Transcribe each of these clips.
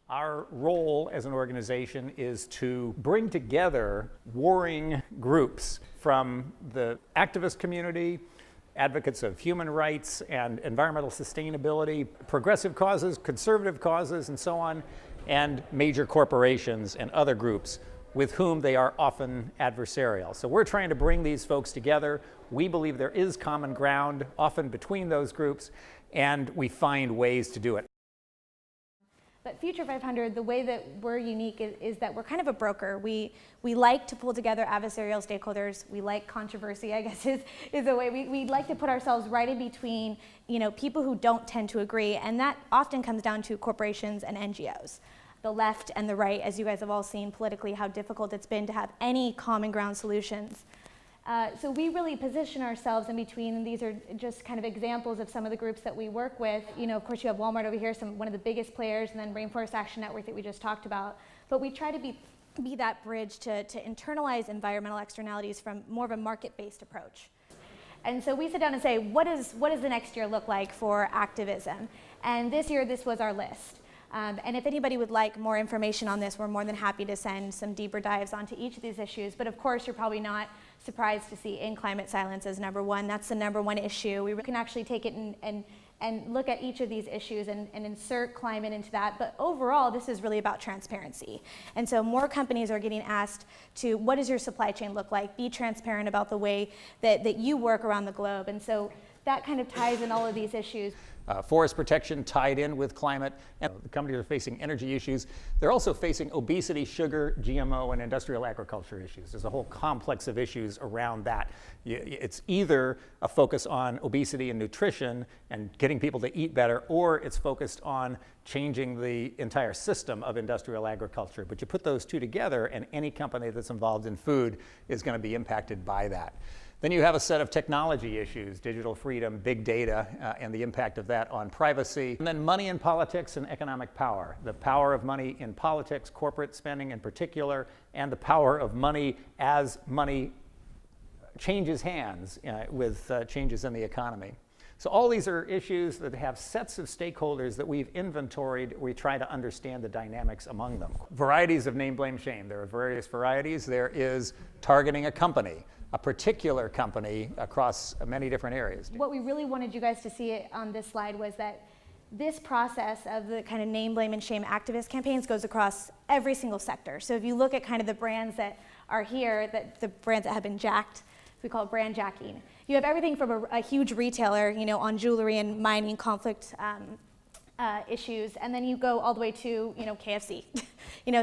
Our role as an organization is to bring together warring groups from the activist community, advocates of human rights and environmental sustainability, progressive causes, conservative causes, and so on, and major corporations and other groups with whom they are often adversarial. So we're trying to bring these folks together. We believe there is common ground often between those groups, and we find ways to do it. But Future 500, the way that we're unique is that we're kind of a broker. We like to pull together adversarial stakeholders. We like controversy, I guess is a way. We like to put ourselves right in between, people who don't tend to agree, and that often comes down to corporations and NGOs. The left and the right, as you guys have all seen politically, how difficult it's been to have any common ground solutions. So we really position ourselves in between, and these are just kind of examples of some of the groups that we work with. Of course you have Walmart over here, one of the biggest players, and then Rainforest Action Network that we just talked about. But we try to be that bridge to internalize environmental externalities from more of a market-based approach. And so we sit down and say, what does the next year look like for activism? And this year, this was our list. And if anybody would like more information on this, we're more than happy to send some deeper dives onto each of these issues. But of course, you're probably not surprised to see in climate silence as number one. That's the number one issue. We can actually take it and look at each of these issues and insert climate into that. But overall, this is really about transparency. And so more companies are getting asked to, what does your supply chain look like? Be transparent about the way that you work around the globe. And so that kind of ties in all of these issues. Forest protection tied in with climate, and the companies are facing energy issues. They're also facing obesity, sugar, GMO, and industrial agriculture issues. There's a whole complex of issues around that. It's either a focus on obesity and nutrition and getting people to eat better, or it's focused on changing the entire system of industrial agriculture. But you put those two together, and any company that's involved in food is going to be impacted by that. Then you have a set of technology issues, digital freedom, big data, and the impact of that on privacy. And then money in politics and economic power. The power of money in politics, corporate spending in particular, and the power of money as money changes hands with changes in the economy. So all these are issues that have sets of stakeholders that we've inventoried. We try to understand the dynamics among them. Varieties of name, blame, shame. There are various varieties. There is targeting a company, a particular company across many different areas. What we really wanted you guys to see on this slide was that this process of the kind of name, blame, and shame activist campaigns goes across every single sector. So if you look at kind of the brands that are here, the brands that have been jacked, we call it brand jacking. You have everything from a huge retailer, on jewelry and mining conflict issues, and then you go all the way to, KFC.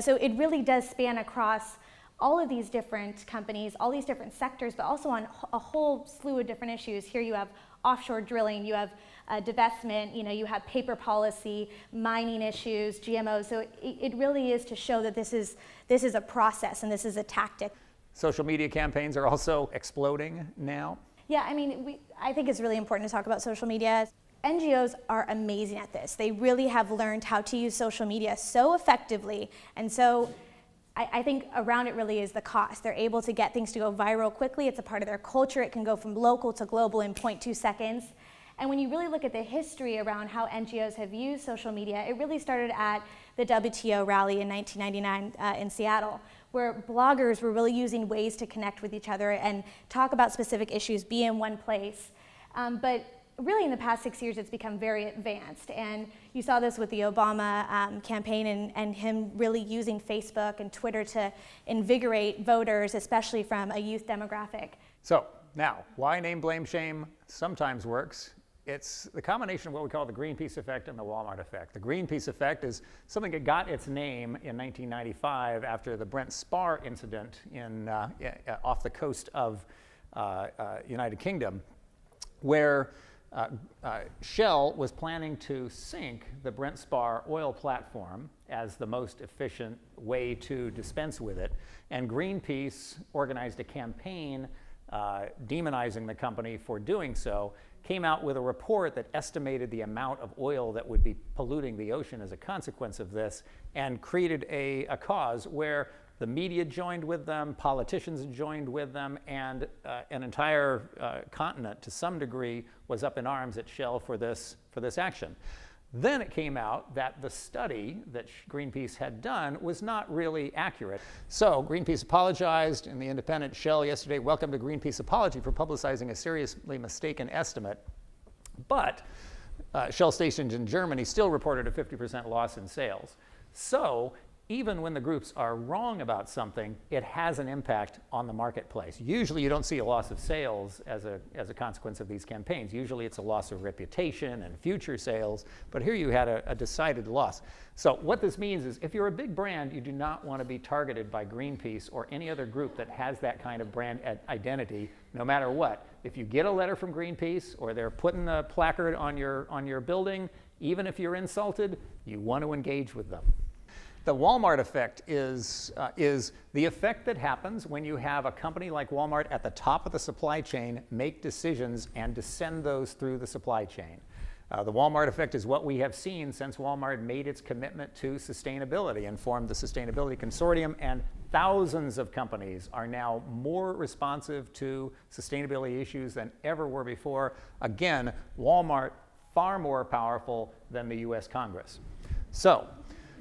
So it really does span across all of these different companies, all these different sectors, but also on a whole slew of different issues. Here you have offshore drilling, you have divestment, you have paper policy, mining issues, GMOs. So it really is to show that this is a process and this is a tactic. Social media campaigns are also exploding now. Yeah, I think it's really important to talk about social media. NGOs are amazing at this. They really have learned how to use social media so effectively, and so I think around it really is the cost. They're able to get things to go viral quickly. It's a part of their culture. It can go from local to global in 0.2 seconds. And when you really look at the history around how NGOs have used social media, it really started at the WTO rally in 1999 in Seattle, where bloggers were really using ways to connect with each other and talk about specific issues, be in one place. But really in the past 6 years, it's become very advanced. And you saw this with the Obama campaign and him really using Facebook and Twitter to invigorate voters, especially from a youth demographic. So now, why name, blame, shame sometimes works? It's the combination of what we call the Greenpeace effect and the Walmart effect. The Greenpeace effect is something that got its name in 1995 after the Brent Spar incident off the coast of United Kingdom, where Shell was planning to sink the Brent Spar oil platform as the most efficient way to dispense with it. And Greenpeace organized a campaign demonizing the company for doing so, came out with a report that estimated the amount of oil that would be polluting the ocean as a consequence of this, and created a cause where the media joined with them, politicians joined with them, and an entire continent, to some degree, was up in arms at Shell for this action. Then it came out that the study that Greenpeace had done was not really accurate. So Greenpeace apologized, and the independent Shell yesterday welcomed a Greenpeace apology for publicizing a seriously mistaken estimate. But Shell stations in Germany still reported a 50% loss in sales. So even when the groups are wrong about something, it has an impact on the marketplace. Usually you don't see a loss of sales as a consequence of these campaigns. Usually it's a loss of reputation and future sales, but here you had a decided loss. So what this means is if you're a big brand, you do not want to be targeted by Greenpeace or any other group that has that kind of brand identity, no matter what. If you get a letter from Greenpeace or they're putting a placard on your building, even if you're insulted, you want to engage with them. The Walmart effect is the effect that happens when you have a company like Walmart at the top of the supply chain make decisions and descend those through the supply chain. The Walmart effect is what we have seen since Walmart made its commitment to sustainability and formed the Sustainability Consortium, and thousands of companies are now more responsive to sustainability issues than ever were before. Again, Walmart far more powerful than the US Congress. So,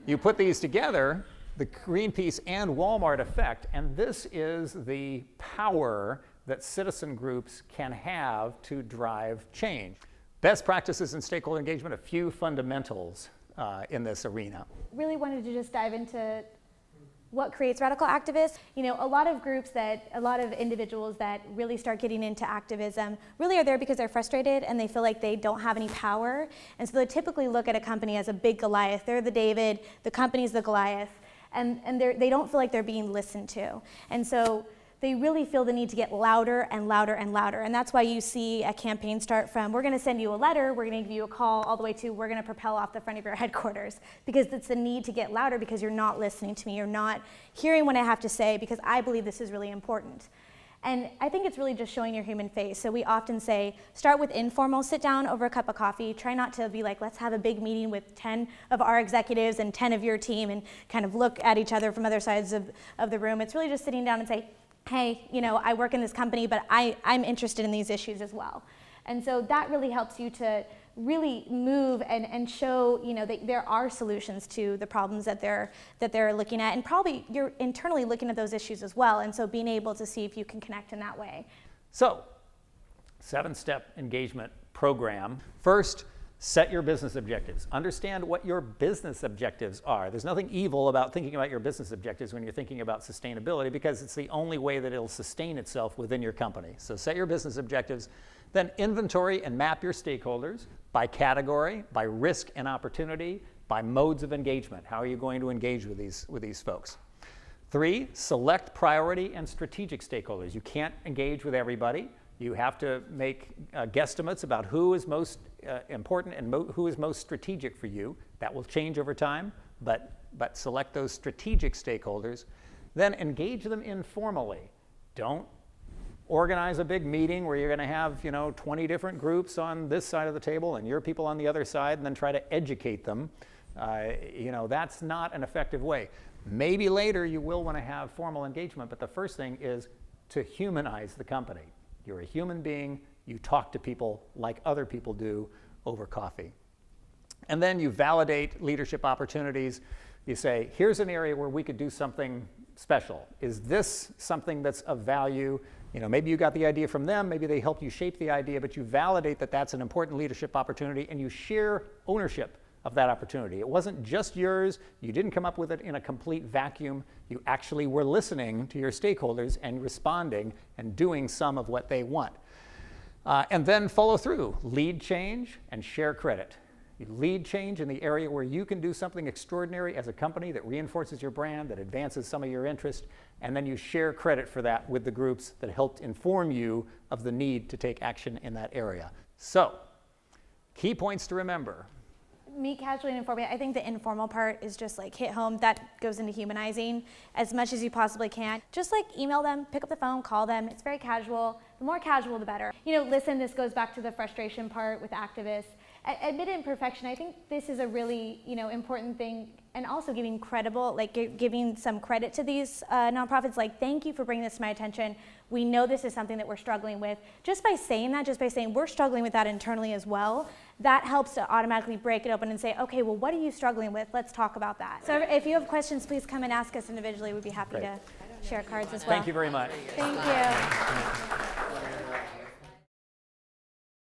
you put these together, the Greenpeace and Walmart effect, and this is the power that citizen groups can have to drive change. Best practices in stakeholder engagement, a few fundamentals in this arena. Really wanted to just dive into what creates radical activists. You know, a lot of individuals that really start getting into activism really are there because they're frustrated and they feel like they don't have any power. And so they typically look at a company as a big Goliath. They're the David, the company's the Goliath, and they don't feel like they're being listened to. And so they really feel the need to get louder and louder and louder. And that's why you see a campaign start from, we're gonna send you a letter, we're gonna give you a call, all the way to, we're gonna propel off the front of your headquarters. Because it's the need to get louder because you're not listening to me, you're not hearing what I have to say, because I believe this is really important. And I think it's really just showing your human face. So we often say, start with informal, sit down over a cup of coffee, try not to be like, let's have a big meeting with 10 of our executives and 10 of your team and kind of look at each other from other sides of the room. It's really just sitting down and say, hey, you know, I work in this company, but I'm interested in these issues as well. And so that really helps you to really move and show, you know, that there are solutions to the problems that they're looking at, and probably you're internally looking at those issues as well, and so being able to see if you can connect in that way. So, 7-step engagement program. First, set your business objectives. Understand what your business objectives are. There's nothing evil about thinking about your business objectives when you're thinking about sustainability, because it's the only way that it'll sustain itself within your company. So set your business objectives, then inventory and map your stakeholders by category, by risk and opportunity, by modes of engagement. How are you going to engage with these folks? 3, select priority and strategic stakeholders. You can't engage with everybody. You have to make guesstimates about who is most important and who is most strategic for you. That will change over time, but select those strategic stakeholders. Then engage them informally. Don't organize a big meeting where you're going to have 20 different groups on this side of the table and your people on the other side, and then try to educate them. That's not an effective way. Maybe later you will want to have formal engagement, but the first thing is to humanize the company. You're a human being, you talk to people like other people do over coffee. And then you validate leadership opportunities. You say, here's an area where we could do something special. Is this something that's of value? Maybe you got the idea from them, maybe they helped you shape the idea, but you validate that that's an important leadership opportunity, and you share ownership of that opportunity. It wasn't just yours. You didn't come up with it in a complete vacuum. You actually were listening to your stakeholders and responding and doing some of what they want. And then follow through. Lead change and share credit. You lead change in the area where you can do something extraordinary as a company that reinforces your brand, that advances some of your interest, and then you share credit for that with the groups that helped inform you of the need to take action in that area. So, key points to remember. Meet casually and informally. I think the informal part is just like hit home. That goes into humanizing as much as you possibly can. Just like email them, pick up the phone, call them. It's very casual. The more casual, the better. Listen, this goes back to the frustration part with activists. Admit imperfection. I think this is a really, important thing. and also giving giving some credit to these nonprofits, like, thank you for bringing this to my attention. We know this is something that we're struggling with. Just by saying that, just by saying we're struggling with that internally as well, that helps to automatically break it open and say, okay, well, what are you struggling with? Let's talk about that. So if you have questions, please come and ask us individually. We'd be happy to share cards as well. Thank you very much. Thank you.